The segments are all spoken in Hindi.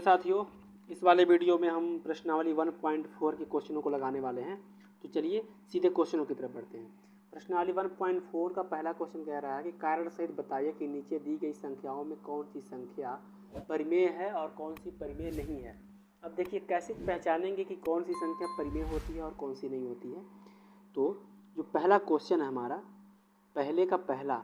साथियों, इस वाले वीडियो में हम प्रश्नावली 1.4 के क्वेश्चनों को लगाने वाले हैं। तो चलिए सीधे क्वेश्चनों की तरफ बढ़ते हैं। प्रश्नावली 1.4 का पहला क्वेश्चन कह रहा है कि कारण सहित बताइए कि नीचे दी गई संख्याओं में कौन सी संख्या परिमेय है और कौन सी परिमेय नहीं है। अब देखिए कैसे पहचानेंगे कि कौन सी संख्या परिमेय होती है और कौन सी नहीं होती है। तो जो पहला क्वेश्चन है हमारा, पहले का पहला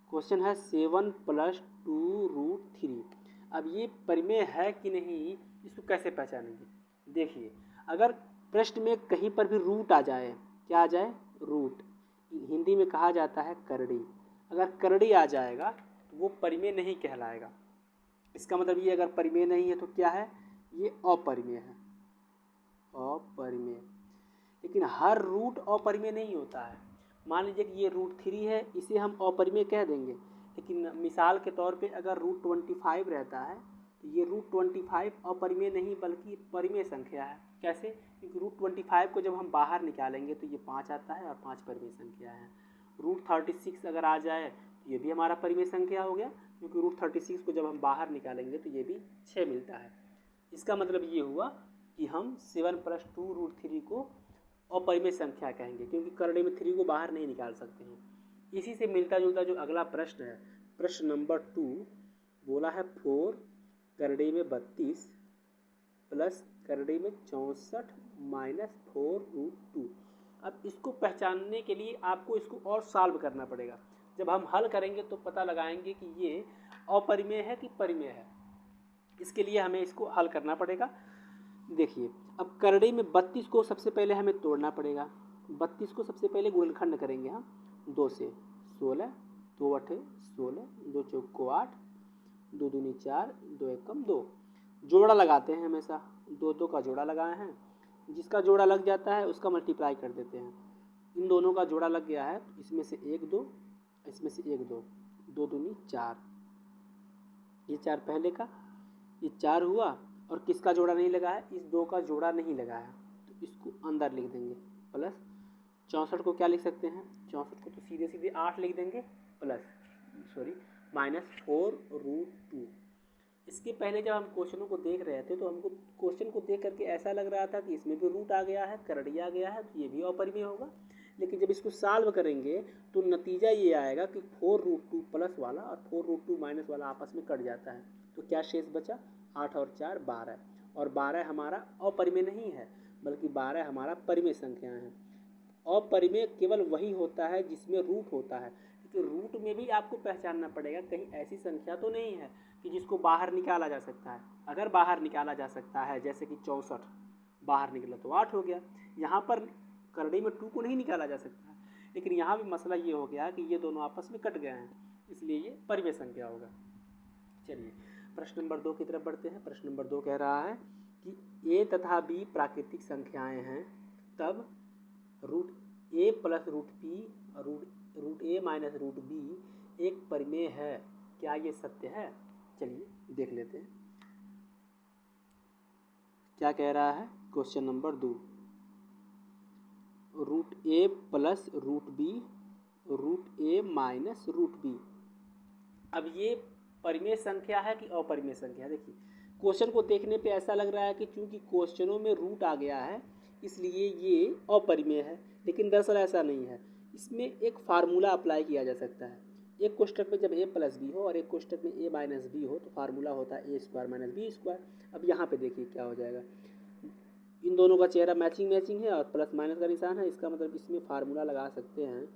क्वेश्चन है 7 + 2√3। अब ये परिमेय है कि नहीं, इसको कैसे पहचानेंगे। देखिए, अगर प्रश्न में कहीं पर भी रूट आ जाए, क्या आ जाए, रूट, हिंदी में कहा जाता है करड़ी। अगर करड़ी आ जाएगा तो वो परिमेय नहीं कहलाएगा। इसका मतलब ये अगर परिमेय नहीं है तो क्या है, ये अपरिमेय है, अपरिमेय। लेकिन हर रूट अपरिमेय नहीं होता है। मान लीजिए कि ये √3 है, इसे हम अपरिमेय कह देंगे, लेकिन मिसाल के तौर पे अगर √25 रहता है तो ये √25 अपरिमेय नहीं बल्कि परिमेय संख्या है। कैसे, क्योंकि √25 को जब हम बाहर निकालेंगे तो ये 5 आता है और 5 परिमेय संख्या है। √36 अगर आ जाए तो ये भी हमारा परिमेय संख्या हो गया, क्योंकि √36 को जब हम बाहर निकालेंगे तो ये भी 6 मिलता है। इसका मतलब ये हुआ कि हम 7 + 2√3 को अपरिमेय संख्या कहेंगे, क्योंकि करड़े में 3 को बाहर नहीं निकाल सकते हैं। इसी से मिलता जुलता जो अगला प्रश्न है, प्रश्न नंबर 2, बोला है 4 करड़े में 32 प्लस करड़े में 64 माइनस 4√2। अब इसको पहचानने के लिए आपको इसको और सॉल्व करना पड़ेगा। जब हम हल करेंगे तो पता लगाएंगे कि ये अपरिमेय है कि परिमेय है। इसके लिए हमें इसको हल करना पड़ेगा। देखिए, अब करड़े में 32 को सबसे पहले हमें तोड़ना पड़ेगा। 32 को सबसे पहले गुणनखंड करेंगे हम 2 से। 16, 2 8 16, 2 चौको 8, 2 दूनी 4, 2 एकम 2। जोड़ा लगाते हैं हमेशा, 2 का जोड़ा लगाए हैं। जिसका जोड़ा लग जाता है उसका मल्टीप्लाई कर देते हैं। इन दोनों का जोड़ा लग गया है तो इसमें से 1 2, इसमें से 1 2, 2 दूनी 4, ये 4 पहले का, ये 4 हुआ। और किसका जोड़ा नहीं लगा है, इस 2 का जोड़ा नहीं लगा है, तो इसको अंदर लिख देंगे। प्लस 64 को क्या लिख सकते हैं, 64 को तो सीधे सीधे 8 लिख देंगे, माइनस 4√2। इसके पहले जब हम क्वेश्चनों को देख रहे थे तो हमको क्वेश्चन को देख करके ऐसा लग रहा था कि इसमें भी रूट आ गया है, करड़ी आ गया है, तो ये भी अपरिमेय होगा। लेकिन जब इसको सॉल्व करेंगे तो नतीजा ये आएगा कि 4√2 प्लस वाला और 4√2 माइनस वाला आपस में कट जाता है। तो क्या शेष बचा, 8 और 4 12, और 12 हमारा अपरिमेय नहीं है बल्कि 12 हमारा परिमेय संख्या है। अपरिमेय केवल वही होता है जिसमें रूट होता है। तो रूट में भी आपको पहचानना पड़ेगा, कहीं ऐसी संख्या तो नहीं है कि जिसको बाहर निकाला जा सकता है। अगर बाहर निकाला जा सकता है, जैसे कि 64 बाहर निकला तो 8 हो गया। यहाँ पर करड़ी में 2 को नहीं निकाला जा सकता है, लेकिन यहाँ भी मसला ये हो गया कि ये दोनों आपस में कट गए हैं, इसलिए ये परिमेय संख्या होगा। चलिए प्रश्न नंबर 2 की तरफ बढ़ते हैं। प्रश्न नंबर 2 कह रहा है कि a तथा b प्राकृतिक संख्याएं हैं, तब √a + √b और √a माइनस √b एक परिमेय है, क्या ये सत्य है। चलिए देख लेते हैं क्या कह रहा है। Question number 2, √a + √b √a minus √b। अब ये परिमेय संख्या है कि अपरिमेय संख्या। देखिए क्वेश्चन को देखने पे ऐसा लग रहा है कि चूंकि क्वेश्चनों में रूट आ गया है इसलिए ये अपरिमेय है, लेकिन दरअसल ऐसा नहीं है। इसमें एक फार्मूला अप्लाई किया जा सकता है। एक क्वेश्चन में जब a + b हो और एक क्वेश्चन में a - b हो तो फार्मूला होता है a² - b²। अब यहाँ पे देखिए क्या हो जाएगा, इन दोनों का चेहरा मैचिंग है और प्लस माइनस का निशान है। इसका मतलब इसमें फार्मूला लगा सकते हैं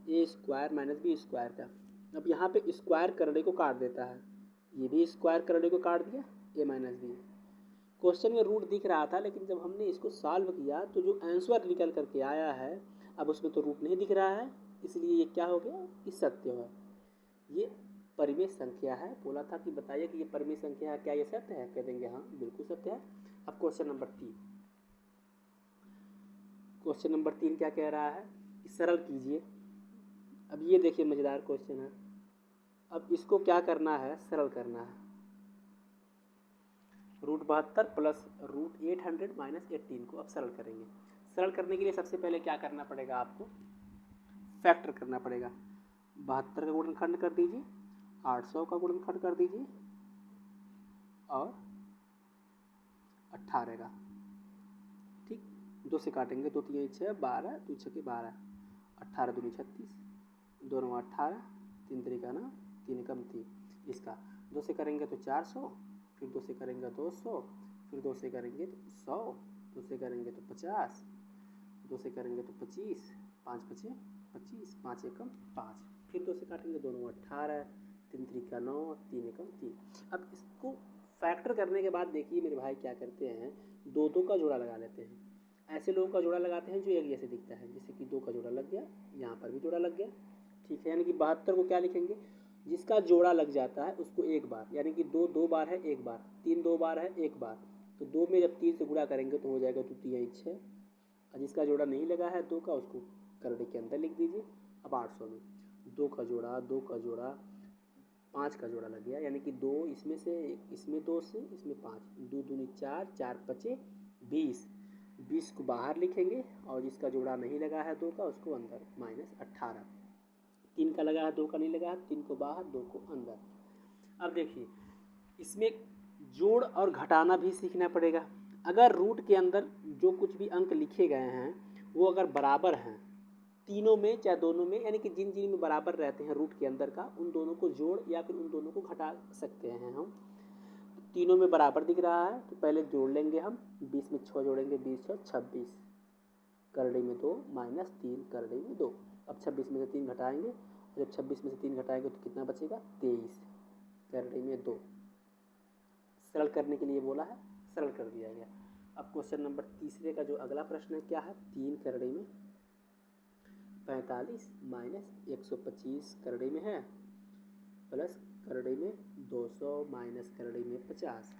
a² - b² का। अब यहाँ पे स्क्वायर करड़े को काट देता है, ये भी स्क्वायर करड़े को काट दिया, a - b। क्वेश्चन में रूट दिख रहा था, लेकिन जब हमने इसको सॉल्व किया तो जो आंसर निकल करके आया है, अब उसमें तो रूट नहीं दिख रहा है, इसलिए ये क्या हो गया कि सत्य है, ये परिमेय संख्या है। बोला था कि बताइए कि ये परिमेय संख्या है, क्या ये सत्य है, कह देंगे हाँ बिल्कुल सत्य है। अब क्वेश्चन नंबर 3, क्वेश्चन नंबर 3 क्या कह रहा है कि सरल कीजिए। अब ये देखिए मज़ेदार क्वेश्चन है। अब इसको क्या करना है, सरल करना है। √72 प्लस √800 माइनस 18 को अब सरल करेंगे। सरल करने के लिए सबसे पहले क्या करना पड़ेगा, आपको फैक्टर करना पड़ेगा। 72 का गुणनखंड कर दीजिए, 800 का गुणनखंड कर दीजिए और 18 का। ठीक, 2 से काटेंगे, 2 3 6 12, 2 6 12, 18 दूनी 36, 2 9 18, 3 3 9, 3 कम 3। इसका 2 से करेंगे तो 400, फिर 2 से करेंगे 200, फिर 2 से करेंगे तो 100, 2 से करेंगे तो 50, 2 से करेंगे तो 25, 5 5 25, 5 एकम 5, फिर 2 से काटेंगे, 2 9 18, 3 3 9, 3 एकम 3। अब इसको फैक्टर करने के बाद देखिए मेरे भाई क्या करते हैं, 2 2 का जोड़ा लगा लेते हैं। ऐसे लोगों का जोड़ा लगाते हैं जो एक जैसे दिखता है, जैसे कि 2 का जोड़ा लग गया, यहाँ पर भी जोड़ा लग गया। ठीक है, यानी कि 72 को क्या लिखेंगे, जिसका जोड़ा लग जाता है उसको एक बार, यानी कि 2 2 बार है एक बार, 3 2 बार है एक बार, तो 2 में जब 3 से गुणा करेंगे तो हो जाएगा 2 3 6, और जिसका जोड़ा नहीं लगा है 2 का उसको करड़े के अंदर लिख दीजिए। अब 800 में 2 का जोड़ा, 2 का जोड़ा, 5 का जोड़ा लग गया, यानी कि 2 इसमें से, इसमें 2 से, इसमें 5, 2 दूनी 4, 4 5 20, 20 को बाहर लिखेंगे, और जिसका जोड़ा नहीं लगा है 2 का उसको अंदर, -18। 3 का लगा है, 2 का नहीं लगा है, 3 को बाहर, 2 को अंदर। अब देखिए इसमें जोड़ और घटाना भी सीखना पड़ेगा। अगर रूट के अंदर जो कुछ भी अंक लिखे गए हैं वो अगर बराबर हैं तीनों में चाहे दोनों में, यानी कि जिन जिन में बराबर रहते हैं रूट के अंदर का, उन दोनों को जोड़ या फिर उन दोनों को घटा सकते हैं हम। तो तीनों में बराबर दिख रहा है तो पहले जोड़ लेंगे हम, 20 में 6 जोड़ेंगे, 20 6 26, करड़े में 2 -3 करड़े में 2। अब 26 में से 3 घटाएंगे, जब 26 में से 3 घटाएंगे तो कितना बचेगा, 23 करड़े में 2। सरल करने के लिए बोला है, सरल कर दिया गया। अब क्वेश्चन नंबर तीसरे का जो अगला प्रश्न है क्या है, 3 करड़े में 45 -125 करड़े में है, प्लस करड़े में 200 माइनस करड़े में 50।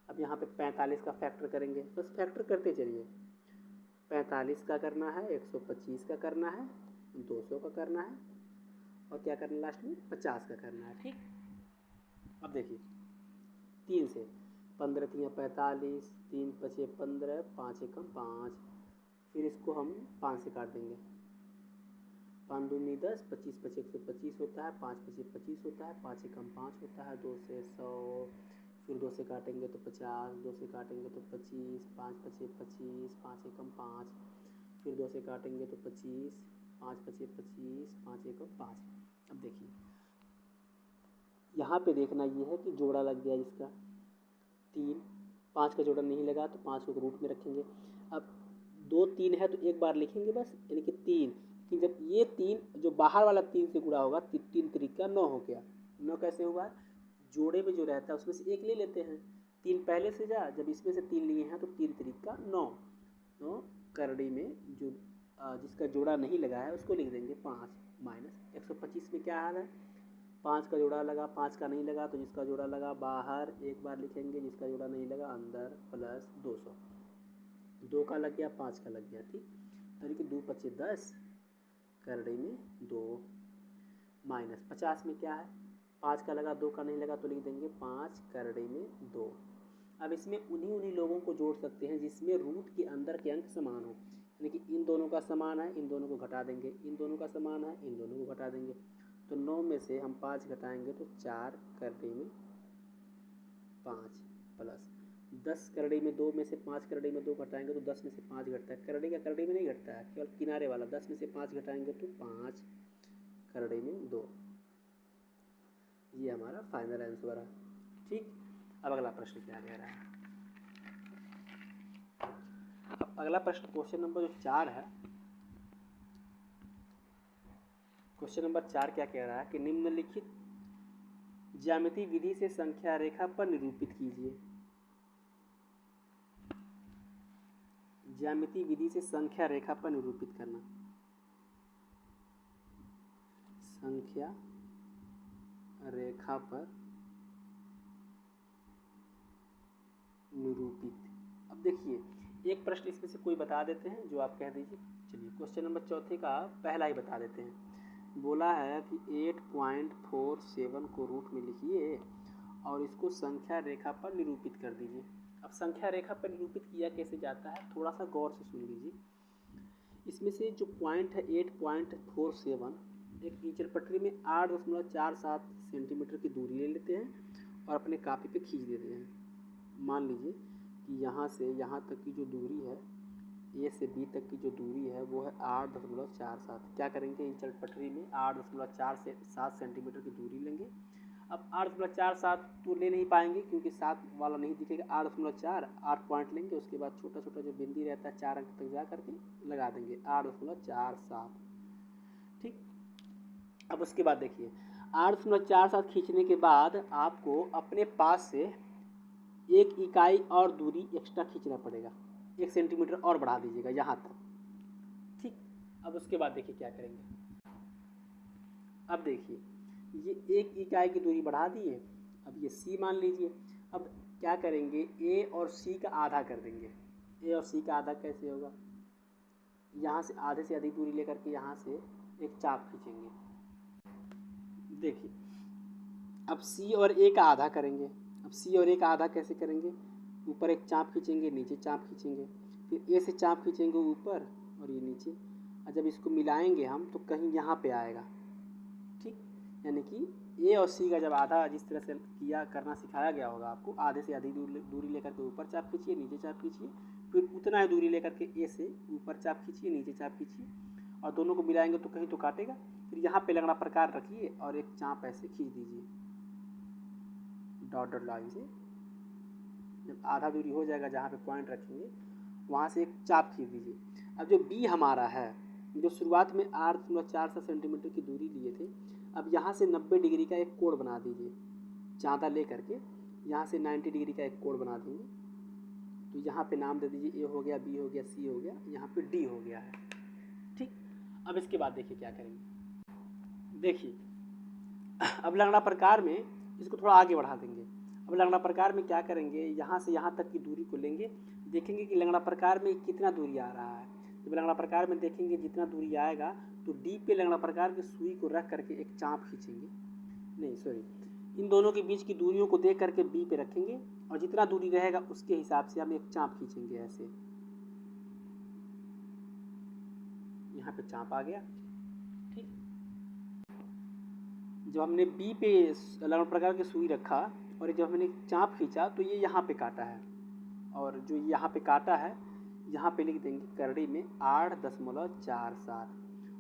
अब यहाँ पे 45 का फैक्टर करेंगे, बस फैक्टर करते चलिए। 45 का करना है, 125 का करना है, 200 का करना है, और क्या करना है लास्ट में, 50 का करना है। ठीक, अब देखिए 3 से 15 3 45, 3 5 15, 5 एकम 5, फिर इसको हम 5 से काट देंगे, 5 दूनी 10, 25 5 125 होता है, 5 5 25 होता है, 5 एकम 5 होता है, 2 से 100, फिर 2 से काटेंगे तो 50, 2 से काटेंगे तो 25, 5 5 25, 5 एकम 5, फिर 2 से काटेंगे तो 25, 5 5 25, 5 एकम 5। अब देखिए यहाँ पे देखना ये है कि जोड़ा लग गया इसका 3, 5 का जोड़ा नहीं लगा तो 5 को रूट में रखेंगे। अब 2 3 है तो एक बार लिखेंगे बस, यानी कि 3, लेकिन जब ये 3 जो बाहर वाला 3 से गुणा होगा, 3 3 9 हो गया। 9 कैसे हुआ, जोड़े में जो रहता है उसमें से एक ले लेते हैं, 3 पहले से जा, जब इसमें से 3 लिए हैं तो 3 3 9, 9 करड़ी में जो जिसका जोड़ा नहीं लगा है उसको लिख देंगे 5, माइनस 125 में क्या हाल है, 5 का जोड़ा लगा, 5 का नहीं लगा तो जिसका जोड़ा लगा बाहर एक बार लिखेंगे, जिसका जोड़ा नहीं लगा अंदर, प्लस 200, 2 का लग गया, 5 का लग गया। ठीक, यानी कि 2 5 10 करड़े में 2, माइनस 50 में क्या है, 5 का लगा 2 का नहीं लगा तो लिख देंगे 5 करड़े में 2। अब इसमें उन्हीं लोगों को जोड़ सकते हैं जिसमें रूट के अंदर के अंक समान हो, यानी कि इन दोनों का समान है, इन दोनों को घटा देंगे, इन दोनों का समान है, इन दोनों को घटा देंगे। तो 9 में से हम 5 घटाएंगे तो 4 करड़े में 5, प्लस 10 करड़ी में 2 में से 5 करड़ी में 2 घटाएंगे तो 10 में से 5 घटता है, करड़ी का करड़ी में नहीं घटता है, केवल किनारे वाला, 10 में से 5 घटाएंगे तो 5 करड़ी में 2। ये हमारा फाइनल आंसर है। ठीक, अब अगला प्रश्न क्या कह रहा है, अब अगला प्रश्न क्वेश्चन नंबर जो 4 है, क्वेश्चन नंबर 4 क्या कह रहा है कि निम्नलिखित ज्यामिति विधि से संख्या रेखा पर निरूपित कीजिए। ज्यामिति विधि से संख्या रेखा पर निरूपित करना, संख्या रेखा पर निरूपित। अब देखिए एक प्रश्न इसमें से कोई बता देते हैं जो आप कह दीजिए। चलिए क्वेश्चन नंबर 4 का पहला ही बता देते हैं। बोला है कि 8.47 को रूट में लिखिए और इसको संख्या रेखा पर निरूपित कर दीजिए। अब संख्या रेखा पर निरूपित किया कैसे जाता है, थोड़ा सा गौर से सुन लीजिए। इसमें से जो पॉइंट है 8.47, एक टीचर पटरी में 8.47 सेंटीमीटर की दूरी ले लेते हैं और अपने कापी पे खींच देते हैं। मान लीजिए कि यहाँ से यहाँ तक की जो दूरी है, ए से बी तक की जो दूरी है वो है 8.47। क्या करेंगे, इंचल पटरी में 8.47 सेंटीमीटर की दूरी लेंगे। अब 8.47 तो ले नहीं पाएंगे क्योंकि 7 वाला नहीं दिखेगा। 8.4 8 पॉइंट लेंगे, उसके बाद छोटा छोटा जो बिंदी रहता है 4 अंक तक जा करके लगा देंगे 8.47। ठीक। अब उसके बाद देखिए 8.47 खींचने के बाद आपको अपने पास से 1 इकाई और दूरी एक्स्ट्रा खींचना पड़ेगा, 1 सेंटीमीटर और बढ़ा दीजिएगा यहाँ तक। ठीक। अब उसके बाद देखिए क्या करेंगे। अब देखिए ये 1 इकाई की दूरी बढ़ा दिए। अब ये सी मान लीजिए। अब क्या करेंगे, ए और सी का आधा कर देंगे। ए और सी का आधा कैसे होगा, यहाँ से आधे से अधिक दूरी लेकर के यहाँ से एक चाप खींचेंगे। देखिए अब सी और ए का आधा करेंगे। अब सी और ए का आधा कैसे करेंगे, ऊपर एक चाप खींचेंगे, नीचे चाप खींचेंगे, फिर ए से चाप खींचेंगे ऊपर और ये नीचे। और जब इसको मिलाएंगे हम तो कहीं यहाँ पे आएगा। ठीक। यानी कि ए और सी का जब आधा जिस तरह से किया करना सिखाया गया होगा आपको, आधे से अधिक दूरी लेकर के ऊपर चाप खींचिए, नीचे चाप खींचिए, फिर उतना ही दूरी लेकर के ए से ऊपर चाप खींचिए, नीचे चाप खींचिए और दोनों को मिलाएंगे तो कहीं तो काटेगा। फिर यहाँ पे लगना प्रकार रखिए और एक चाप ऐसे खींच दीजिए डॉट डॉट लाइन से। जब आधा दूरी हो जाएगा जहाँ पे पॉइंट रखेंगे वहाँ से एक चाप खींच दीजिए। अब जो बी हमारा है, जो शुरुआत में 8.47 सेंटीमीटर की दूरी लिए थे, अब यहाँ से 90 डिग्री का एक कोण बना दीजिए। चाँदा ले करके यहाँ से 90 डिग्री का एक कोण बना देंगे। तो यहाँ पे नाम दे दीजिए, ए हो गया, बी हो गया, सी हो गया, यहाँ पे डी हो गया है। ठीक। अब इसके बाद देखिए क्या करेंगे। देखिए अब लंगड़ा प्रकार में इसको थोड़ा आगे बढ़ा देंगे। अब लंगड़ा प्रकार में क्या करेंगे, यहाँ से यहाँ तक की दूरी को लेंगे, देखेंगे कि लंगड़ा प्रकार में कितना दूरी आ रहा है। जब लंगड़ा प्रकार में देखेंगे जितना दूरी आएगा तो डी पे लंगड़ा प्रकार की सुई को रख करके एक चाप खींचेंगे, नहीं सॉरी, इन दोनों के बीच की दूरियों को देख करके बी पे रखेंगे और जितना दूरी रहेगा उसके हिसाब से हम एक चाप खींचेंगे ऐसे। यहाँ पे चाप आ गया। ठीक। जब हमने बी पे लंगड़ा प्रकार की सुई रखा और जब हमने चाप खींचा तो ये यहाँ पे काटा है, और जो यहाँ पे काटा है यहाँ पे लिख देंगे करड़ी में 8.47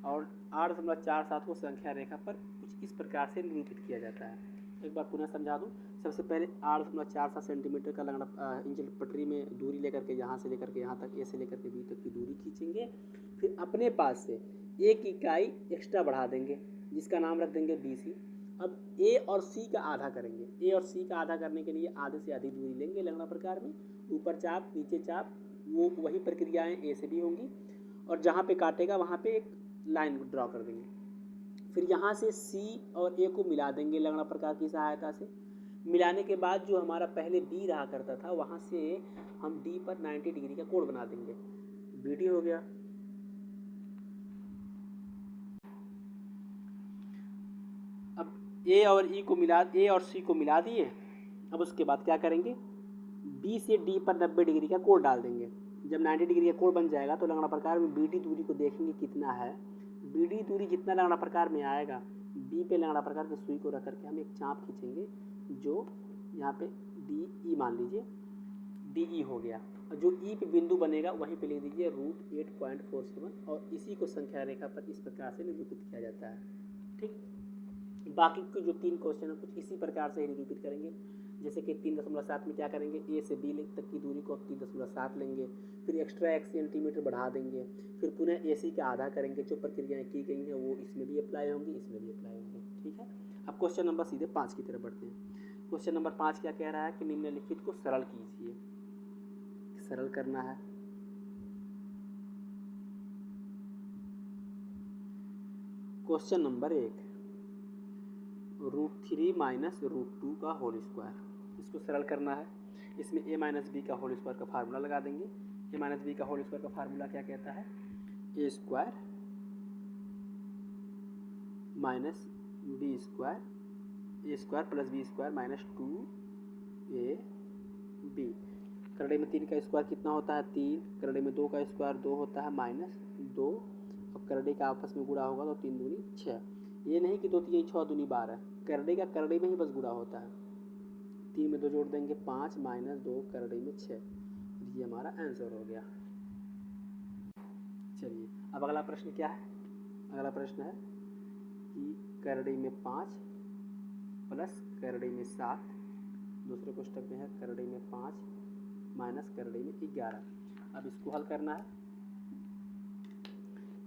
और 8.47 को संख्या रेखा पर कुछ इस प्रकार से निरूपित किया जाता है। एक बार पुनः समझा दूँ। सबसे पहले 8.47 सेंटीमीटर का लंगड़ा इंचल पटरी में दूरी लेकर के यहाँ से लेकर के यहाँ तक, ए से लेकर के बी तक की दूरी खींचेंगे। फिर अपने पास से 1 इकाई एक्स्ट्रा बढ़ा देंगे जिसका नाम रख देंगे बी सी। अब ए और सी का आधा करेंगे। ए और सी का आधा करने के लिए आधे से अधिक दूरी लेंगे लंगड़ा प्रकार में, ऊपर चाप नीचे चाप, वो वही प्रक्रियाएं ए से भी होंगी और जहाँ पे काटेगा वहाँ पे एक लाइन ड्रॉ कर देंगे। फिर यहाँ से सी और ए को मिला देंगे लंगड़ा प्रकार की सहायता से। मिलाने के बाद जो हमारा पहले बी रहा करता था वहाँ से हम डी पर 90 डिग्री का कोण बना देंगे। बी डी हो गया। अब ए और सी को मिला दिए। अब उसके बाद क्या करेंगे, बी से डी पर 90 डिग्री का कोण डाल देंगे। जब 90 डिग्री का कोण बन जाएगा तो लंगड़ा प्रकार में बी डी दूरी को देखेंगे कितना है। बी डी दूरी जितना लंगड़ा प्रकार में आएगा, बी पे लंगड़ा प्रकार की सुई को रख करके हम एक चाप खींचेंगे जो यहाँ पे डी ई मान लीजिए, डी ई हो गया। और जो ई पे बिंदु बनेगा वहीं पे लिख दीजिए √8.47 और इसी को संख्या रेखा पर इस प्रकार से निरूपित किया जाता है। ठीक। बाकी के जो 3 क्वेश्चन है कुछ इसी प्रकार से ही निरूपित करेंगे। जैसे कि 3.7 में क्या करेंगे, ए से बी तक की दूरी को 3.7 लेंगे, फिर एक्स्ट्रा 1 सेंटीमीटर बढ़ा देंगे, फिर पुनः ए सी का आधा करेंगे। जो प्रक्रियाएं की गई हैं वो इसमें भी अप्लाई होंगी, इसमें भी अप्लाई होंगी। ठीक है। अब क्वेश्चन नंबर सीधे 5 की तरफ बढ़ते हैं। क्वेश्चन नंबर 5 क्या कह रहा है कि निम्नलिखित को सरल कीजिए। सरल करना है। क्वेश्चन नंबर 1, √3 माइनस √2 का होल स्क्वायर, इसको सरल करना है। इसमें a माइनस बी का होल स्क्वायर का फार्मूला लगा देंगे। a माइनस बी का होल स्क्वायर का फार्मूला क्या कहता है, a square minus b square, a square plus b square minus 2ab। करड़े में 3 का स्क्वायर कितना होता है 3, करड़े में 2 का स्क्वायर 2 होता है -2। अब करड़े का आपस में गुणा होगा तो 3 दूनी 6। ये नहीं कि 2 3 6 दूनी 12, करड़े का करड़े में ही बस गुणा होता है। 3 में 2 जोड़ देंगे 5 -2 करड़े में 6। ये हमारा आंसर हो गया। चलिए अब अगला प्रश्न क्या है। अगला प्रश्न है कि करड़ी में 5 प्लस करड़ी में 7, दूसरे क्वेश्चन में है करड़ी में 5 माइनस करड़ी में 11। अब इसको हल करना है।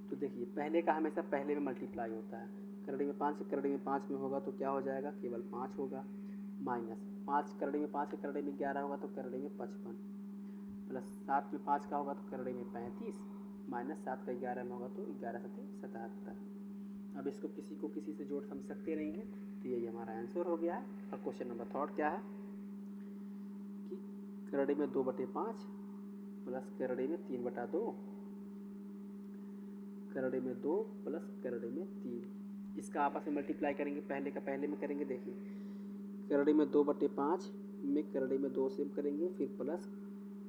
तो देखिए पहले का हमेशा पहले में मल्टीप्लाई होता है। करड़ी में 5 करड़ी में 5 में होगा तो क्या हो जाएगा, केवल 5 होगा, माइनस 5 करड़ी में 5 करड़ी में 11 होगा तो करड़ी में 55, प्लस 7 में 5 का होगा तो करड़ी में 35, माइनस 7 का 11 में होगा तो 11 7 77। अब इसको किसी को किसी से जोड़ समझ सकते नहीं है, तो यही हमारा आंसर हो गया है। और क्वेश्चन नंबर 3 क्या है कि करड़ी में 2/5 प्लस करड़ी में 3/2, करड़ी में 2 प्लस करड़ी में 3, इसका आपस में मल्टीप्लाई करेंगे, पहले का पहले में करेंगे। देखिए करड़ी में 2/5 में करड़ी में 2 से करेंगे, फिर प्लस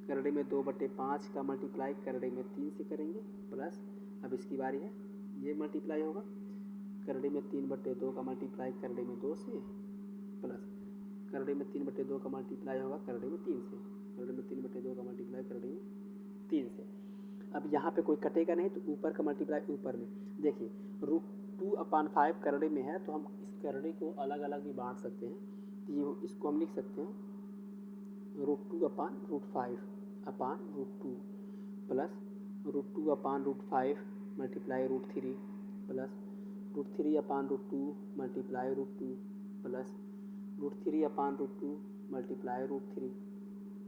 करड़ी में 2/5 का मल्टीप्लाई करड़ी में 3 से करेंगे, प्लस अब इसकी बारी है, ये मल्टीप्लाई होगा करड़ी में 3/2 का मल्टीप्लाई करड़ी में 2 से, प्लस करड़ी में 3/2 का मल्टीप्लाई होगा करड़ी में 3 से, करड़ी में 3/2 का मल्टीप्लाई करड़ी में 3 से। अब यहाँ पे कोई कटेगा नहीं तो ऊपर का मल्टीप्लाई ऊपर में। देखिए √2/5 करड़ी में है तो हम इस करड़ी को अलग अलग भी बांट सकते हैं। तो ये इसको हम लिख सकते हैं √2/5/√2 plus √2/5 multiply √3 plus √3/√2 multiply √2 plus √3/√2 multiply √3।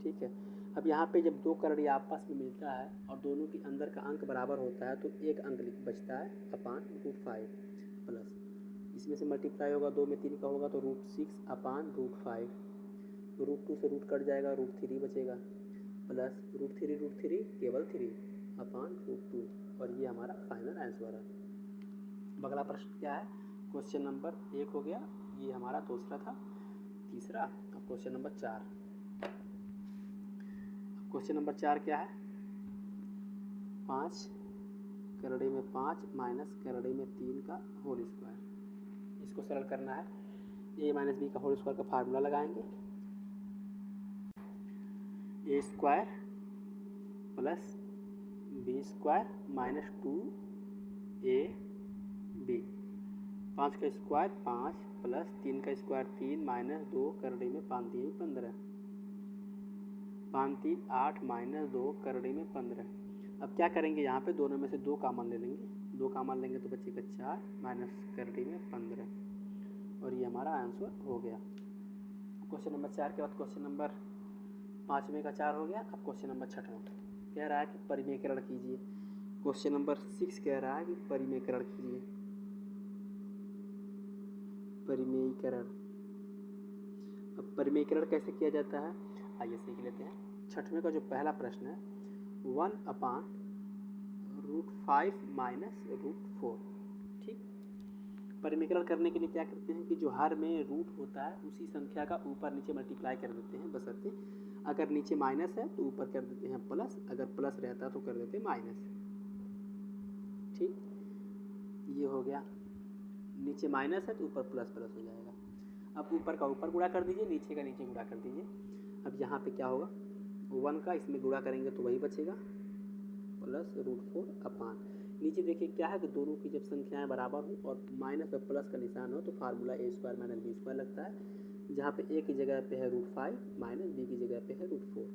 ठीक है। अब यहाँ पे जब दो करड़ी आपस में मिलता है और दोनों के अंदर का अंक बराबर होता है तो एक अंक बचता है /√5 प्लस इसमें से मल्टीप्लाई होगा 2 में 3 का होगा तो √6/√5, √2 से रूट कट जाएगा, √3 बचेगा, प्लस √3 केवल 3/√2, और ये हमारा फाइनल आंसर है। अगला प्रश्न क्या है, क्वेश्चन नंबर 1 हो गया, ये हमारा दूसरा था, तीसरा। अब क्वेश्चन नंबर 4। क्वेश्चन नंबर 4 क्या है, 5 करड़ी में 5 माइनस करड़ी में 3 का होल स्क्वायर। इसको सरल करना है, a माइनस बी का होल स्क्वायर का फार्मूला लगाएंगे, a square plus b square minus 2ab, 5 का स्क्वायर 5 प्लस 3 का स्क्वायर 3 माइनस 2 करड़ी में 5 3 15, 5 3 8 माइनस 2 करड़ी में 15। अब क्या करेंगे, यहाँ पे दोनों में से 2 कॉमन ले लेंगे, 2 कॉमन लेंगे तो बचेगा 4 माइनस करड़ी में 15, और ये हमारा आंसर हो गया। क्वेश्चन नंबर 4 के बाद क्वेश्चन नंबर 5वें का 4 हो गया। अब क्वेश्चन नंबर 6वां कह रहा है कि परिमेयकरण कीजिए। क्वेश्चन नंबर 6 कह रहा है कि परिमेयकरण कीजिए, परिमेयीकरण। अब परिमेयीकरण कैसे किया जाता है, आइए सीख लेते हैं। 6वें का जो पहला प्रश्न है, 1/√5 माइनस √4। ठीक, परिमेयीकरण करने के लिए क्या करते हैं कि जो हर में रूट होता है उसी संख्या का ऊपर नीचे मल्टीप्लाई कर देते हैं, बशर्ते अगर नीचे माइनस है तो ऊपर कर देते हैं प्लस, अगर प्लस रहता है तो कर देते हैं माइनस। ठीक, ये हो गया, नीचे माइनस है तो ऊपर प्लस प्लस हो जाएगा। अब ऊपर का ऊपर गुणा कर दीजिए, नीचे का नीचे गुणा कर दीजिए। अब यहाँ पे क्या होगा, 1 का इसमें गुणा करेंगे तो वही बचेगा, प्लस √4/, नीचे देखिए क्या है कि दोनों की जब संख्याएं बराबर हो और माइनस और प्लस का निशान हो तो formula a square minus b square लगता है, जहाँ पे a की जगह पे है √5 माइनस बी की जगह पे है √4।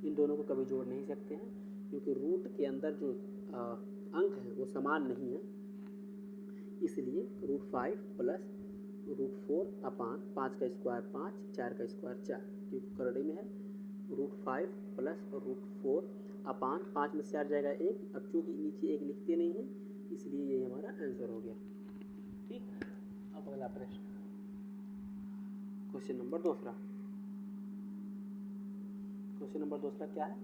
इन दोनों को कभी जोड़ नहीं सकते हैं क्योंकि रूट के अंदर जो अंक है वो समान नहीं है, इसलिए √5 प्लस √4/, 5 का स्क्वायर 5, 4 का स्क्वायर 4, क्योंकि करड़ी में है √5 प्लस √4/, 5 में से 4 जाएगा 1। अब चूँकि नीचे 1 लिखते नहीं है इसलिए ये हमारा आंसर हो गया। ठीक, अब अगला प्रश्न, क्वेश्चन नंबर 2। क्वेश्चन नंबर 2 क्या है,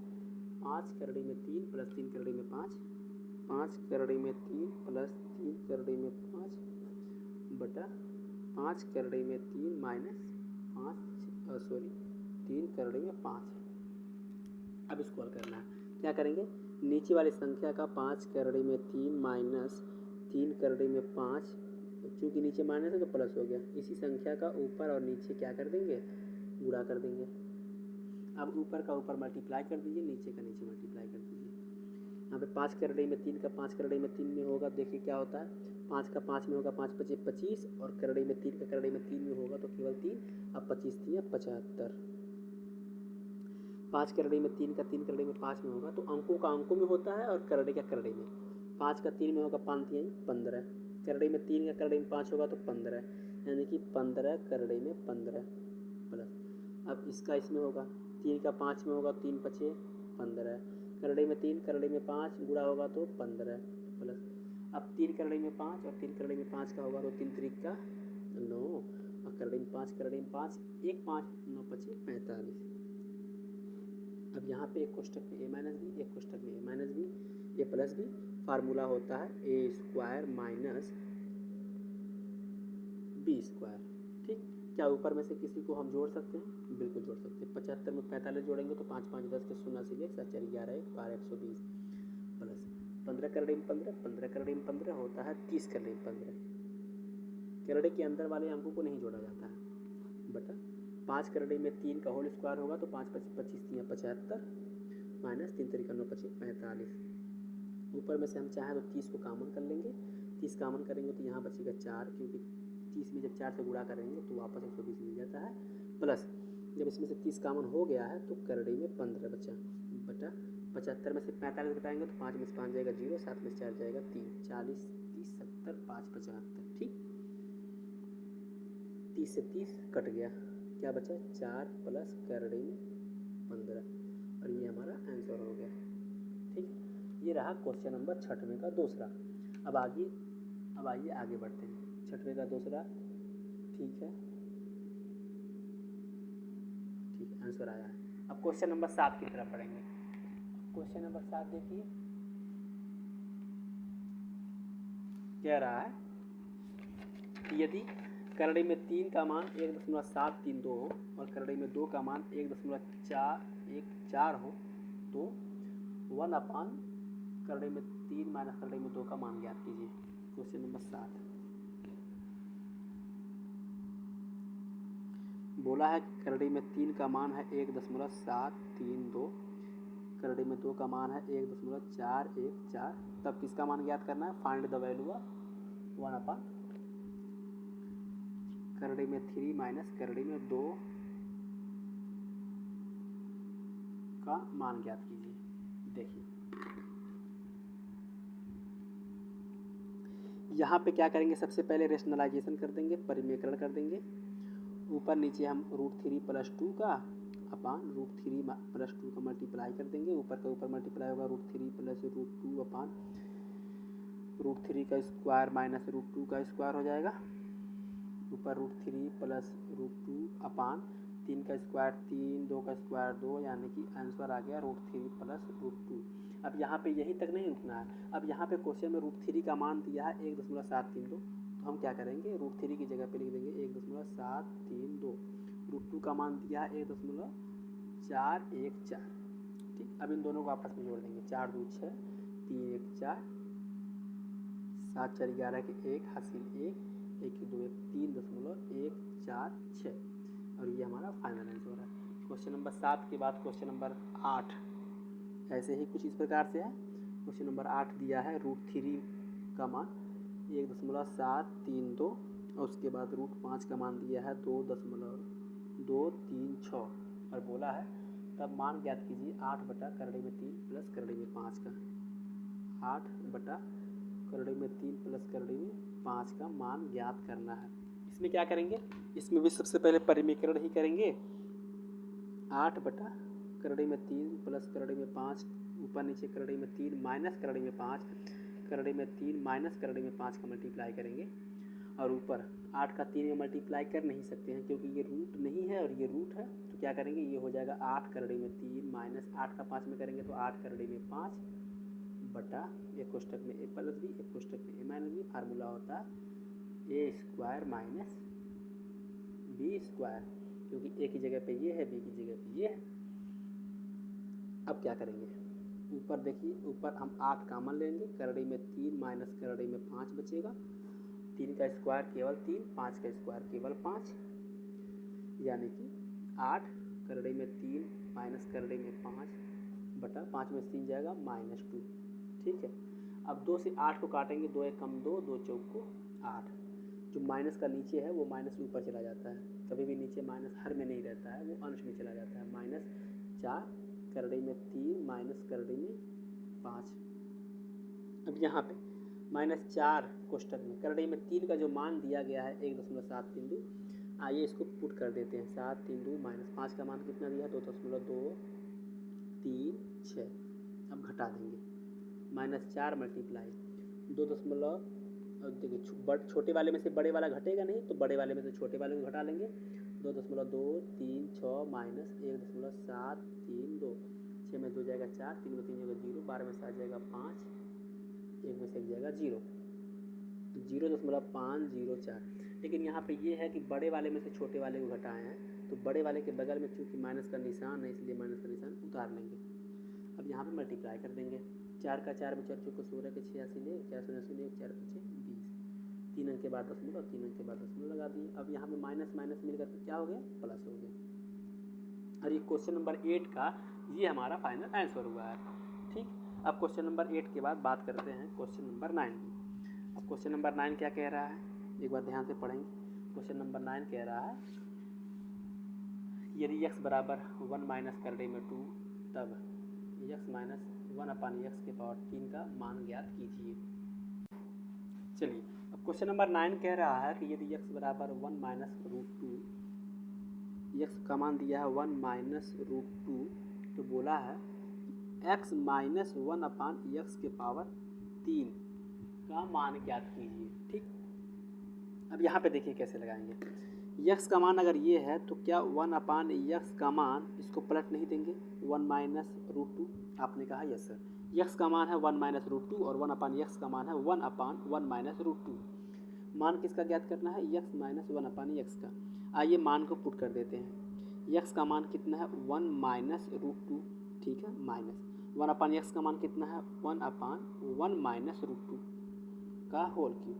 5 करड़ी में 3 प्लस 3 करड़ी में 5, 5 करड़ी में 3 प्लस 3 करड़ी में 5 बटा 5 करड़ी में 3 माइनस 3 करड़ी में 5। अब इसको हल करना है, क्या करेंगे, नीचे वाली संख्या का 5 करड़ी में 3 माइनस 3 करड़ी में 5, चूँकि नीचे माइनस है तो प्लस हो गया, इसी संख्या का ऊपर और नीचे क्या कर देंगे, गुणा कर देंगे। अब ऊपर का ऊपर मल्टीप्लाई कर दीजिए, नीचे का नीचे मल्टीप्लाई कर दीजिए। यहाँ पे 5 करड़े में 3 का 5 करड़े में 3 में होगा, देखिए क्या होता है, 5 का 5 में होगा 5 पचे 25, और करड़े में 3 का करड़े में 3 में होगा तो केवल 3, अब 25 3 75। 5 करड़े में 3 का 3 करड़े में 5 में होगा तो अंकों का अंकों में होता है और करड़े का करड़े में। 5 का 3 में होगा 5 3 15, करड़े में 3 का करड़े में 5 होगा तो 15, यानी कि 15 करड़े में 15 प्लस। अब इसका इसमें होगा 3 का 5 में होगा 3 पचे 15, करड़े में 3 करड़े में 5 गुणा होगा तो 15 प्लस। अब 3 करड़े में 5 और 3 करड़े में 5 का होगा तो 3 त्रिक का 9, और करड़े में 5 करड़े में 5 1 5 9 पचे 45। अब यहाँ पे एक कोष्ठक में a माइनस बी, एक कोष्ठक में a minus b, a plus b. Formula होता है a square minus b square. ठीक, क्या ऊपर में से किसी को हम जोड़ सकते हैं? बिल्कुल जोड़ सकते हैं। 75 में 45 जोड़ेंगे तो 5 5 10 के 0 से 1 7 4 11 1 12 120 प्लस 15 करड़े में 15, 15 करड़े में 15 होता है 30 करड़े में 15। करड़े के अंदर वाले अंकों को नहीं जोड़ा जाता है बटा 5 करड़े में 3 का होल स्क्वायर होगा तो 5 25 3 75 माइनस 3 3 9 5 45। ऊपर में से हम चाहें तो 30 को कॉमन कर लेंगे, 30 कॉमन करेंगे तो यहाँ बचेगा 4, क्योंकि 30 में जब 4 से गुणा करेंगे तो वापस 120 मिल जाता है प्लस। जब इसमें से 30 कॉमन हो गया है तो करड़े में 15 बचा बटा 75 में से 45 घटाएंगे तो 5 में से 5 जाएगा 0, 7 में से 4 जाएगा 3, 40 30 70 5 75। ठीक, 30 से 30 कट गया, क्या बचा 4 प्लस करड़े में 15, और ये हमारा आंसर हो गया। ठीक, ये रहा क्वेश्चन नंबर 6वें का दूसरा। अब आइए आगे बढ़ते हैं। 6वें का दूसरा, ठीक है, ठीक आंसर आया है। अब क्वेश्चन नंबर 7 की तरफ पढ़ेंगे। क्वेश्चन नंबर 7 देखिए, कह रहा है यदि करड़े में 3 का मान 1.732 हो और करड़े में 2 का मान 1.414 हो तो 1 करड़े में 3 माइनस करड़े में 2 का मान ज्ञात कीजिए। क्वेश्चन नंबर 7 बोला है कि करड़े में 3 का मान है 1.732, करड़े में 2 का मान है 1.414, तब किसका मान ज्ञात करना है? फाइंड द वैल्यू ऑफ 1 करड़े में 3 माइनस करड़े में 2 का मान ज्ञात कीजिए। देखिए यहाँ पे क्या करेंगे, सबसे पहले रेशनलाइजेशन कर देंगे, परिमेयकरण कर देंगे। ऊपर नीचे हम √3 + 2 का अपान √3 + 2 का मल्टीप्लाई कर देंगे। ऊपर का ऊपर मल्टीप्लाई होगा √3 + √2 अपान √3 का स्क्वायर माइनस √2 का स्क्वायर हो जाएगा। ऊपर √3 + √2 अपान 3 का स्क्वायर 3, 2 का स्क्वायर 2, यानी कि आंसर आ गया √3 + √2। अब यहाँ पे यहीं तक नहीं रुकना है। अब यहाँ पे क्वेश्चन में √3 का मान दिया है 1.732, तो हम क्या करेंगे, √3 की जगह पे लिख देंगे 1.732। √2 का मान दिया है 1.414। ठीक, अब इन दोनों को आपस में जोड़ देंगे, 4 2 6 3 1 4 7 4 11 के 1 हासिल 1 1 2 1 3.146, और ये हमारा फाइनल आंसर है। क्वेश्चन नंबर 7 के बाद क्वेश्चन नंबर 8 ऐसे ही कुछ इस प्रकार से है। क्वेश्चन नंबर 8 दिया है √3 का मान 1.732 और उसके बाद √5 का मान दिया है 2.236, और बोला है तब मान ज्ञात कीजिए 8 बटा करड़े में 3 प्लस करड़े में 5 का। 8 बटा करड़े में 3 प्लस करड़े में 5 का मान ज्ञात करना है। इसमें क्या करेंगे, इसमें भी सबसे पहले परिमेयकरण ही करेंगे। 8 बटा करड़े में 3 प्लस करड़े में 5, ऊपर नीचे करड़े में 3 माइनस करड़े में 5, करड़े में 3 माइनस करड़े में 5 का मल्टीप्लाई करेंगे, और ऊपर 8 का 3 में मल्टीप्लाई कर नहीं सकते हैं क्योंकि ये रूट नहीं है और ये रूट है, तो क्या करेंगे, ये हो जाएगा 8 करड़े में 3 माइनस 8 का 5 में करेंगे तो 8 करड़े में 5 बटा एक कोष्ठक में a + b, एक कोष्ठक में a - b। फार्मूला होता है a square minus b square, क्योंकि a की जगह पे ये है, b की जगह पे ये है। अब क्या करेंगे, ऊपर देखिए, ऊपर हम 8 कॉमन लेंगे, करड़े में 3 माइनस करड़े में 5 बचेगा। 3 का स्क्वायर केवल 3, 5 का स्क्वायर केवल 5, यानी कि 8 करड़े में 3 माइनस करड़े में 5 बटा 5 में 3 जाएगा -2। ठीक है, अब 2 से 8 को काटेंगे, 2 एक कम 2, 2 चौक को 8। जो माइनस का नीचे है वो माइनस ऊपर चला जाता है, कभी भी नीचे माइनस हर में नहीं रहता है, वो अंश में चला जाता है। -4 करड़े में 3 माइनस करड़े में 5। अब यहाँ पे -4 कोष्टक में करड़े में 3 का जो मान दिया गया है 1.732, आइए इसको पुट कर देते हैं। 732 -5 का मान कितना दिया है 2.236। अब घटा देंगे, -4 मल्टीप्लाई 2 देखिए छोटे वाले में से बड़े वाला घटेगा नहीं, तो बड़े वाले में से छोटे वाले को घटा लेंगे। 2.236 -1.732, 6 में 2 जाएगा 4, 3 में 3 जाएगा 0, 12 में 7 जाएगा 5, 1 में से 1 जाएगा 0, 0.504। लेकिन यहाँ पे ये है कि बड़े वाले में से छोटे वाले को घटाए हैं, तो बड़े वाले के बगल में चूँकि माइनस का निशान है इसलिए माइनस का निशान उतार लेंगे। अब यहाँ पे मल्टीप्लाई कर देंगे, 4 का 4 में 4 चौको 16 के 86 ले, 4 शून्य शून्य 4 पीछे 20, 3 अंक के बाद दशमलव, 3 अंक के बाद दशमलव लगा दिए। अब यहाँ पे माइनस माइनस मिलकर के क्या हो गया, प्लस हो गया। और ये क्वेश्चन नंबर 8 का ये हमारा फाइनल आंसर हुआ है। ठीक, अब क्वेश्चन नंबर 8 के बाद बात करते हैं क्वेश्चन नंबर 9 की। अब क्वेश्चन नंबर 9 क्या कह रहा है, एक बार ध्यान से पढ़ेंगे। क्वेश्चन नंबर 9 कह रहा है यदि x बराबर 1 माइनस करड़े में 2 तब x माइनस 1/x के पावर 3 का मान ज्ञात कीजिए। चलिए, अब क्वेश्चन नंबर 9 कह रहा है कि यदि x बराबर 1 माइनस रूट 2, x का मान दिया है 1 माइनस रूट 2, तो बोला है x माइनस 1/x के पावर 3 का मान ज्ञात कीजिए। ठीक, अब यहाँ पे देखिए कैसे लगाएंगे। x का मान अगर ये है तो क्या 1/x का मान इसको पलट नहीं देंगे, 1 माइनस रूट 2, आपने कहा यस सर। x का मान है 1 माइनस रूट 2 और 1/x का मान है 1/1 माइनस रूट 2। मान किसका ज्ञात करना है, x माइनस 1/x का। आइए मान को पुट कर देते हैं। x का मान कितना है 1 माइनस रूट 2, ठीक है, माइनस 1/x का मान कितना है 1/1 माइनस रूट 2 का होल क्यूब।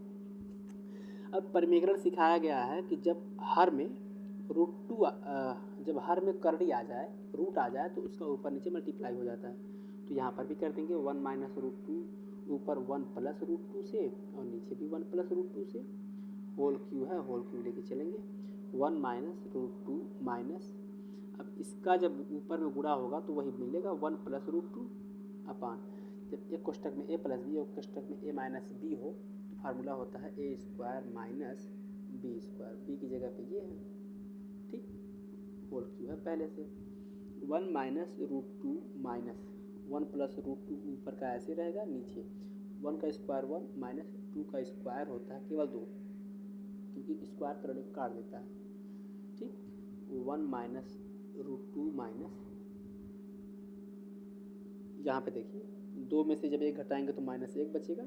अब परिमेकरण सिखाया गया है कि जब हर में रूट 2 जब हर में करड़ी आ जाए, रूट आ जाए, तो उसका ऊपर नीचे मल्टीप्लाई हो जाता है। तो यहाँ पर भी कर देंगे 1 माइनस रूट 2, ऊपर 1 प्लस रूट 2 से और नीचे भी 1 प्लस रूट 2 से। होल क्यू है, होल क्यू लेके चलेंगे। 1 माइनस रूट 2 माइनस, अब इसका जब ऊपर में गुणा होगा तो वही मिलेगा 1 प्लस रूट 2 अपान, जब एक कोष्टक में a प्लस बी और कोष्टक में a माइनस बी हो तो फार्मूला होता है a square minus b square, b की जगह पे ये है। ठीक, होल क्यू है पहले से। 1 minus root 2 minus 1 plus root 2 ऊपर का ऐसे रहेगा, नीचे 1 का स्क्वायर 1 माइनस 2 का स्क्वायर होता है केवल 2, क्योंकि स्क्वायर करने काट देता है। ठीक, 1 माइनस रूट 2 माइनस, यहाँ पे देखिए 2 में से जब 1 घटाएंगे तो -1 बचेगा,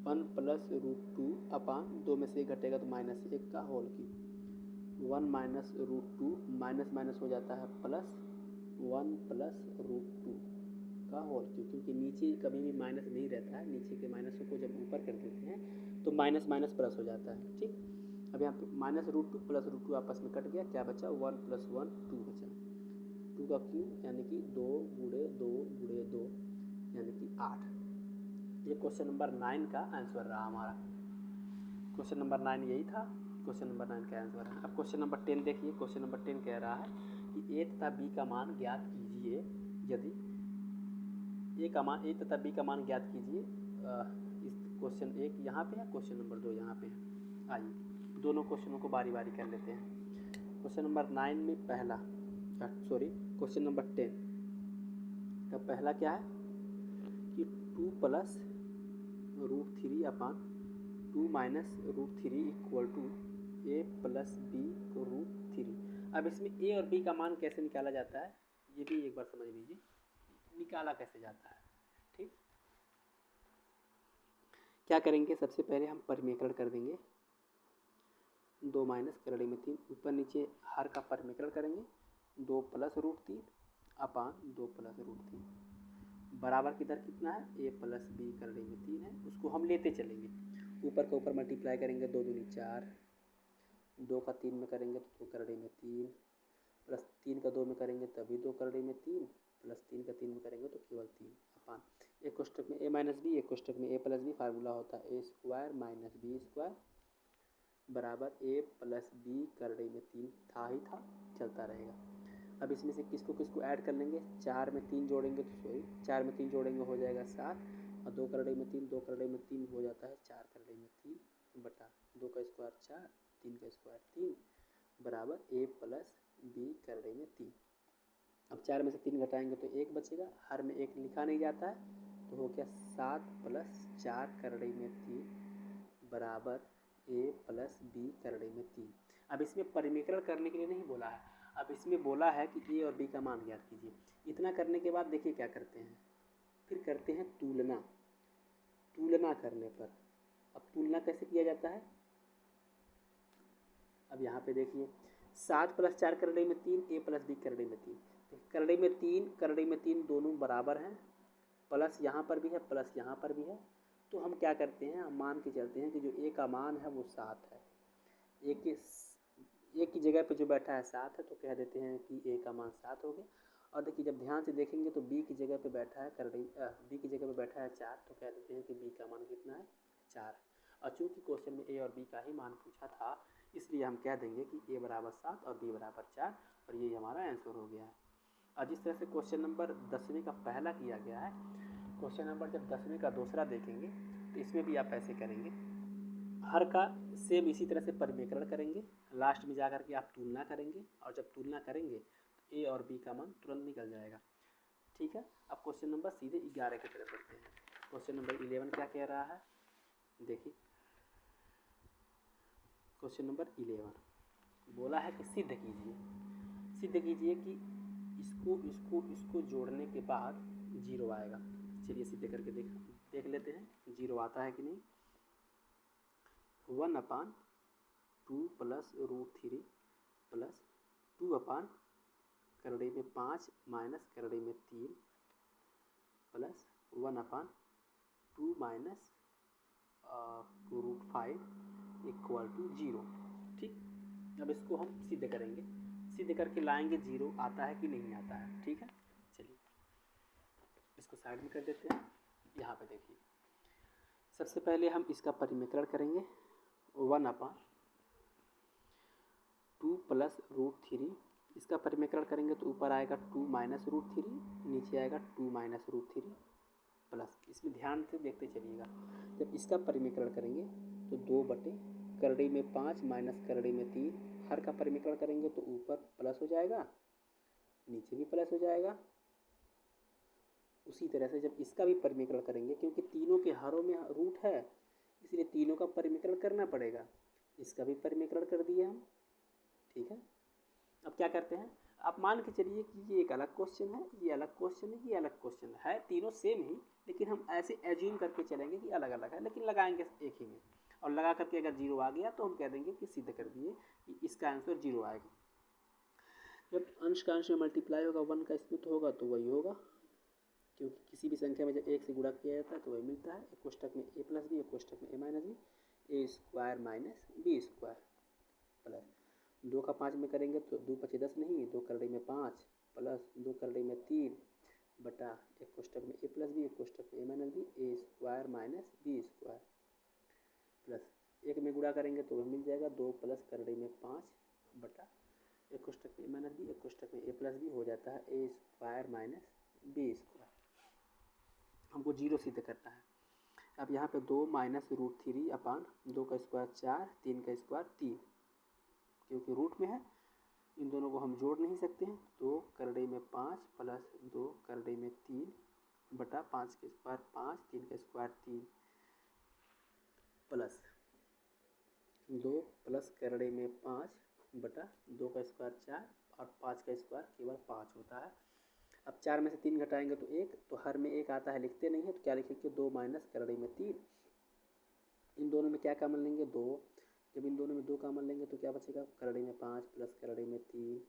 1 प्लस रूट 2 अपान 2 में से 1 घटेगा तो -1 का whole cube. 1 minus root 2 minus minus हो जाता है प्लस, 1 प्लस रूट 2 का होल क्यूब, क्योंकि नीचे कभी भी माइनस नहीं रहता है, नीचे के माइनसों को जब ऊपर कर देते हैं तो माइनस माइनस प्लस हो जाता है। ठीक, अब यहाँ पे माइनस रूट 2 प्लस रूट 2 आपस में कट गया, क्या बचा 1 प्लस 1 2 बचा, 2 का क्यूब यानी कि 2 गुणे 2 गुणे 2 यानी कि 8। ये क्वेश्चन नंबर 9 का आंसर रहा हमारा। क्वेश्चन नंबर 9 यही था, क्वेश्चन नंबर 9 का आंसर है। अब क्वेश्चन नंबर 10 देखिए। क्वेश्चन नंबर 10 कह रहा है कि a तथा b का मान ज्ञात कीजिए। यदि a तथा b का मान ज्ञात कीजिए। इस क्वेश्चन 1 यहाँ पे है, क्वेश्चन नंबर 2 यहाँ पे है। आइए दोनों क्वेश्चनों को बारी बारी कर लेते हैं। क्वेश्चन नंबर 9 में पहला, क्वेश्चन नंबर 10 का पहला क्या है कि 2 plus root 3 upon 2 minus root 3 equal to a plus b root 3। अब इसमें a और b का मान कैसे निकाला जाता है ये भी एक बार समझ लीजिए, निकाला कैसे जाता है। ठीक, क्या करेंगे, सबसे पहले हम परिमेकरण कर देंगे। 2 माइनस करड़े में 3, ऊपर नीचे हर का परिमेकरण करेंगे। 2 plus root 3 upon 2 plus root 3 बराबर किधर कितना है, a प्लस बी करड़े में 3 है, उसको हम लेते चलेंगे। ऊपर का ऊपर मल्टीप्लाई करेंगे, 2 दूनी 4, 2 का 3 में करेंगे तो 2 करड़े में 3, प्लस 3 का 2 में करेंगे तभी 2 करड़े में 3, प्लस 3 का 3 में करेंगे तो केवल 3 अपान एक कोष्टक में a माइनस बी, एक कोष्टक में a प्लस बी। फार्मूला होता है a square minus b square बराबर a प्लस बी करड़े में 3 था ही था, चलता रहेगा। अब इसमें से किसको किसको ऐड कर लेंगे, 4 में 3 जोड़ेंगे तो 4 में 3 जोड़ेंगे हो जाएगा 7 और 2 करड़े में 3, 2 करड़े में 3 हो जाता है 4 करड़े में 3 बटा 2 का स्क्वायर 4, 3 का स्क्वायर 3 बराबर a प्लस बी करड़े में 3। अब 4 में से 3 घटाएंगे तो 1 बचेगा, हर में 1 लिखा नहीं जाता है तो हो गया 7 प्लस 4 करड़े में 3 बराबर a प्लस बी करड़े में 3। अब इसमें परिमीकरण करने के लिए नहीं बोला है, अब इसमें बोला है कि a और b का मान ज्ञात कीजिए। इतना करने के बाद देखिए क्या करते हैं, फिर करते हैं तुलना। तुलना करने पर अब तुलना कैसे किया जाता है, अब यहाँ पे देखिए 7 प्लस 4 करड़े में 3, a प्लस बी करड़े में 3, करड़े में 3 दोनों बराबर हैं, प्लस यहाँ पर भी है प्लस यहाँ पर भी है। तो हम क्या करते हैं, हम मान के चलते हैं कि जो a का मान है वो 7 है, a की जगह पे जो बैठा है 7 है तो कह देते हैं कि a का मान 7 हो गया। और देखिए जब ध्यान से देखेंगे तो b की जगह पे बैठा है b की जगह पे बैठा है 4 तो कह देते हैं कि b का मान कितना है, 4। और चूँकि क्वेश्चन में a और b का ही मान पूछा था इसलिए हम कह देंगे कि a बराबर 7 और b बराबर 4 और ये हमारा आंसर हो गया है। और जिस तरह से क्वेश्चन नंबर 10वीं का पहला किया गया है, क्वेश्चन नंबर जब 10वीं का दूसरा देखेंगे तो इसमें भी आप ऐसे करेंगे, हर का सेम इसी तरह से परिमीकरण करेंगे, लास्ट में जाकर के आप तुलना करेंगे और जब तुलना करेंगे तो a और b का मान तुरंत निकल जाएगा। ठीक है, अब क्वेश्चन नंबर सीधे 11 की तरफ बढ़ते हैं। क्वेश्चन नंबर 11 क्या कह रहा है, देखिए क्वेश्चन नंबर 11 बोला है कि सिद्ध कीजिए कि इसको जोड़ने के बाद 0 आएगा। चलिए सिद्ध करके देख लेते हैं 0 आता है कि नहीं। 1/2 प्लस √3 प्लस 2 करड़े में 5 माइनस करड़े में 3 प्लस 1/2 माइनस √5 इक्वल टू 0। ठीक, अब इसको हम सिद्ध करेंगे, सिद्ध करके लाएंगे 0 आता है कि नहीं आता है। ठीक है, चलिए इसको साइड में कर देते हैं। यहाँ पे देखिए सबसे पहले हम इसका परिमीकरण करेंगे, 1/2 प्लस √3 इसका परिमीकरण करेंगे तो ऊपर आएगा 2 माइनस √3, नीचे आएगा 2 माइनस √3 प्लस, इसमें ध्यान से देखते चलिएगा, जब इसका परिमीकरण करेंगे तो 2 बटे करड़े में 5 माइनस करड़े में 3, हर का परिमीकरण करेंगे तो ऊपर प्लस हो जाएगा नीचे भी प्लस हो जाएगा। उसी तरह से जब इसका भी परिमीकरण करेंगे, क्योंकि तीनों के हरों में रूट है इसलिए तीनों का परिमीकरण करना पड़ेगा, इसका भी परिमीकरण कर दिए हम। ठीक है, अब क्या करते हैं, आप मान के चलिए कि ये एक अलग क्वेश्चन है, ये अलग क्वेश्चन है, ये अलग क्वेश्चन है, तीनों सेम ही, लेकिन हम ऐसे एज्यूम करके चलेंगे कि अलग अलग है, लेकिन लगाएंगे एक ही में और लगा करके अगर 0 आ गया तो हम कह देंगे कि सिद्ध कर दिए कि इसका आंसर 0 आएगा। जब अंश का अंश में मल्टीप्लाई होगा 1 का इसमें तो होगा तो वही होगा, क्योंकि किसी भी संख्या में जब 1 से गुणा किया जाता है तो वही मिलता है। एक कोष्टक में a प्लस बी, एक कोष्टक में a minus b, a square minus b square plus 2 का 5 में करेंगे तो 2 पचे 10 नहीं, 2 करड़े में 5 प्लस 2 करड़े में 3 बटा एक कोष्टक में a प्लस बी, एक कोष्टक में a minus b, a square minus b square plus 1 में गुणा करेंगे तो वह मिल जाएगा 2 प्लस करड़े में 5 बटा एक कोष्टक में a माइनस बी, एक कोष्टक में a प्लस बी हो जाता है a square minus b square. हमको 0 सिद्ध करना है। अब यहाँ पे 2 माइनस √3 अपान 2 का स्क्वायर 4, 3 का स्क्वायर 3, क्योंकि रूट में है इन दोनों को हम जोड़ नहीं सकते हैं। 2 करड़े में 5 प्लस 2 करड़े में 3 बटा 5 के स्क्वायर 5, 3 का स्क्वायर 3 प्लस 2 प्लस करड़े में 5 बटा 2 का स्क्वायर 4 और 5 का स्क्वायर केवल 5 होता है। अब 4 में से 3 घटाएंगे तो 1, तो हर में 1 आता है, लिखते नहीं है तो क्या लिखेंगे 2 माइनस करड़े में 3। इन दोनों में क्या कॉमन लेंगे 2, जब इन दोनों में 2 कॉमन लेंगे तो क्या बचेगा करड़े में 5 प्लस करड़े में 3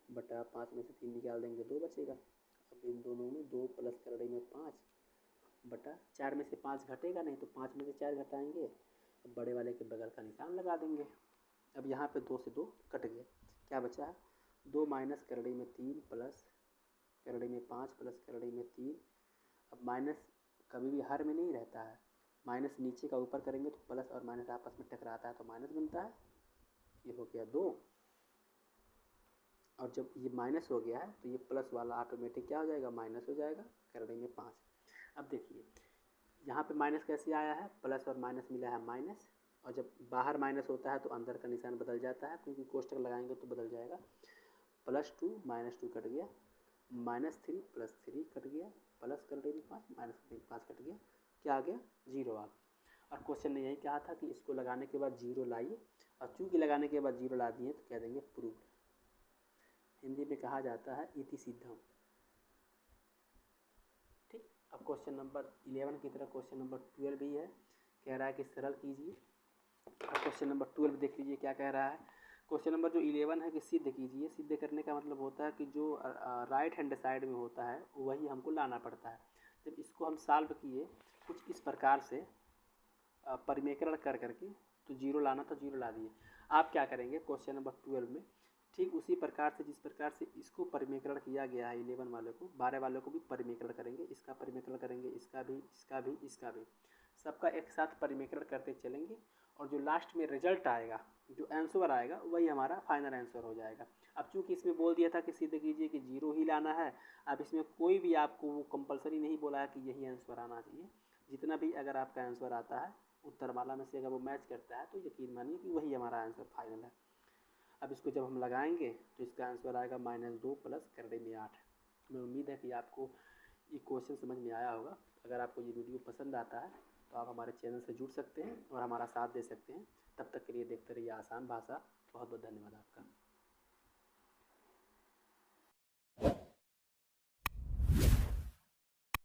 बटा 5 में से 3 निकाल देंगे 2 बचेगा। अब इन दोनों में 2 प्लस करड़े में 5 बटा 4 में से 5 घटेगा नहीं तो 5 में से 4 घटाएंगे, अब बड़े वाले के बगल का निशान लगा देंगे। अब यहाँ पे 2 से 2 कट गए, क्या बचा है 2 माइनस करड़ी में 3 प्लस करड़ी में 5 प्लस करड़ी में 3। अब माइनस कभी भी हर में नहीं रहता है, माइनस नीचे का ऊपर करेंगे तो प्लस और माइनस आपस में टकराता है तो माइनस बनता है। ये हो गया 2, और जब ये माइनस हो गया है तो ये प्लस वाला ऑटोमेटिक क्या हो जाएगा, माइनस हो जाएगा करड़ी में 5। अब देखिए यहाँ पे माइनस कैसे आया है, प्लस और माइनस मिला है माइनस, और जब बाहर माइनस होता है तो अंदर का निशान बदल जाता है, क्योंकि कोष्टक लगाएंगे तो बदल जाएगा। +2 -2 कट गया, -3 + 3 कट गया, प्लस करड़ी में 5 माइनस करड़ी में 5 कट गया, क्या आ गया, 0 आ गया। और क्वेश्चन ने यही कहा था कि इसको लगाने के बाद 0 लाइए, और चूँकि लगाने के बाद 0 ला दिए तो कह देंगे प्रूव्ड। हिंदी में कहा जाता है इति सिद्धम। ठीक, अब क्वेश्चन नंबर 11 की तरह क्वेश्चन नंबर 12 भी है, कह रहा है कि सरल कीजिए। अब क्वेश्चन नंबर 12 देख लीजिए क्या कह रहा है। क्वेश्चन नंबर जो 11 है कि सिद्ध कीजिए। सिद्ध करने का मतलब होता है कि जो राइट हैंड साइड में होता है वही हमको लाना पड़ता है। जब इसको हम सॉल्व किए कुछ इस प्रकार से परिमेकरण कर करके, तो 0 लाना था 0 ला दिए। आप क्या करेंगे क्वेश्चन नंबर 12 में, ठीक उसी प्रकार से जिस प्रकार से इसको परिमेकरण किया गया है 11 वाले को, 12 वाले को भी परिमेकरण करेंगे। इसका परिमेकरण करेंगे, इसका भी, इसका भी, इसका भी, सबका एक साथ परिमेकरण करते चलेंगे, और जो लास्ट में रिजल्ट आएगा, जो आंसर आएगा वही हमारा फाइनल आंसर हो जाएगा। अब चूँकि इसमें बोल दिया था कि सिद्ध कीजिए कि 0 ही लाना है, अब इसमें कोई भी आपको वो कंपलसरी नहीं बोला है कि यही आंसर आना चाहिए। जितना भी अगर आपका आंसर आता है उत्तरमाला में से अगर वो मैच करता है तो यकीन मानिए कि वही हमारा आंसर फाइनल है। अब इसको जब हम लगाएंगे तो इसका आंसर आएगा -2 प्लस करड़ी में 8। हमें उम्मीद है कि आपको ये क्वेश्चन समझ में आया होगा। अगर आपको ये वीडियो पसंद आता है तो आप हमारे चैनल से जुड़ सकते हैं और हमारा साथ दे सकते हैं। तब तक के लिए देखते रहिए आसान भाषा। बहुत बहुत धन्यवाद आपका।